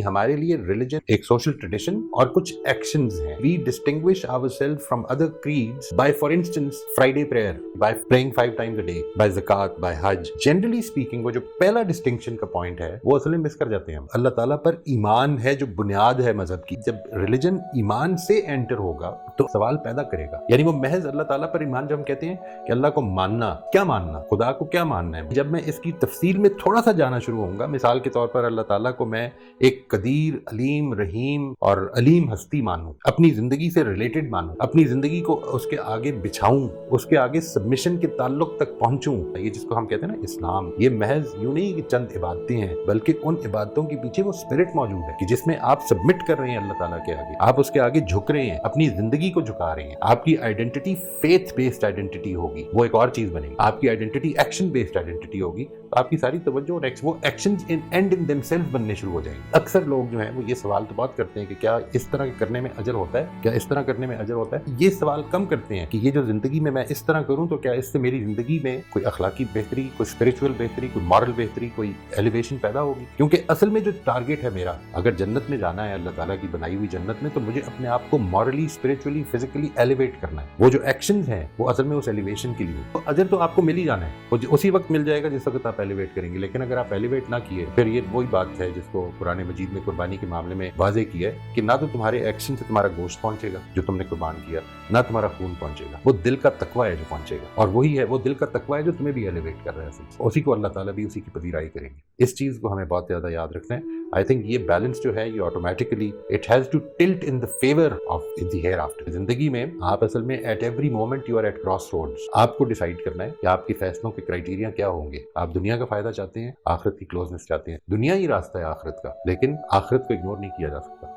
हमारे लिए रिलीजन एक सोशल ट्रेडिशन और कुछ एक्शंस हैं. We distinguish ourselves from other creeds by, for instance, Friday prayer, by praying 5 times a day, by zakat, by hajj. Generally speaking, वो जो पहला डिस्टिंक्शन का पॉइंट है वो असल में मिस कर जाते हैं हम. अल्लाह ताला पर ईमान है जो बुनियाद है मजहब की. जब रिलीजन ईमान से एंटर होगा तो सवाल पैदा करेगा. यानी वो महज अल्लाह ताला पर ईमान जब हम कहते हैं कि अल्लाह को मानना, क्या मानना, खुदा को क्या मानना है, जब मैं इसकी तफसील में थोड़ा सा जाना शुरू होऊंगा, मिसाल के तौर पर अल्लाह ताला को मैं एक कदीर, अलीम, रहीम और अलीम हस्ती मानूं, अपनी जिंदगी से रिलेटेड मानूं, अपनी जिंदगी को उसके आगे बिछाऊं, उसके आगे सबमिशन के ताल्लुक तक पहुंचूं, ये जिसको हम कहते हैं ना इस्लाम, ये महज यूं नहीं कि चंद इबादतें हैं, बल्कि उन इबादतों के पीछे वो स्पिरिट मौजूद है कि जिसमें आप सबमिट कर रहे हैं अल्लाह ताला के आगे, आप उसके आगे झुक रहे हैं, अपनी जिंदगी को झुका रहे हैं. आपकी आइडेंटिटी फेथ बेस्ड आइडेंटिटी होगी, वो एक और चीज बनेगी. आपकी आइडेंटिटी एक्शन बेस्ड आइडेंटिटी होगी, तो आपकी सारी तवज्जो और वो actions in and in themselves बनने शुरू हो जाएंगे. अक्सर लोग जो हैं वो ये सवाल तो बहुत करते हैं कि क्या इस तरह करने में अजर होता है, क्या इस तरह करने में अजर होता है. ये सवाल कम करते हैं कि ये जो जिंदगी में मैं इस तरह करूं तो क्या इससे मेरी जिंदगी में कोई अखलाकी बेहतरी, कोई स्पिरिचुअल बेहतरी, कोई मॉरल बेहतरी, कोई एलिवेशन पैदा होगी. क्योंकि असल में जो टारगेट है मेरा, अगर जन्नत में जाना है अल्लाह ताला की बनाई हुई जन्नत में, तो मुझे अपने आप को मॉरली, स्पिरिचुअली, फिजिकली एलिवेट करना है. वो जो एक्शंस हैं वो असल में उस एलिवेशन के लिए, तो अजर तो आपको मिल ही जाना है, वो उसी वक्त मिल जाएगा जिस वक्त आप एलिवेट करेंगे. लेकिन अगर आप एलिवेट ना किए, फिर ये वही बात है जिसको कुरान मजीद में कुर्बानी के मामले में वाज़ेह किया है कि ना तो तुम्हारे एक्शन से तुम्हारा गोश्त पहुंचेगा जो तुमने कुर्बान किया, ना तुम्हारा खून पहुंचेगा. वो दिल का तकवा है जो पहुंचेगा, और वही है, वो दिल का तकवा है जो तुम्हें भी एलिवेट कर रहा है. उसी को अल्लाह ताला भी उसी की पजीराई करेंगे. इस चीज को हमें बहुत ज्यादा याद रखना है. आई थिंक ये बैलेंस जो है ये automatically it has to tilt in the favour of the hereafter. जिंदगी में आप असल में at every moment you are at crossroads. आपको डिसाइड करना है कि आपके फैसलों के क्राइटेरिया क्या होंगे. आप दुनिया का फायदा चाहते हैं, आखिरत की क्लोजनेस चाहते हैं. दुनिया ही रास्ता है आखिरत का, लेकिन आखिरत को इग्नोर नहीं किया जा सकता.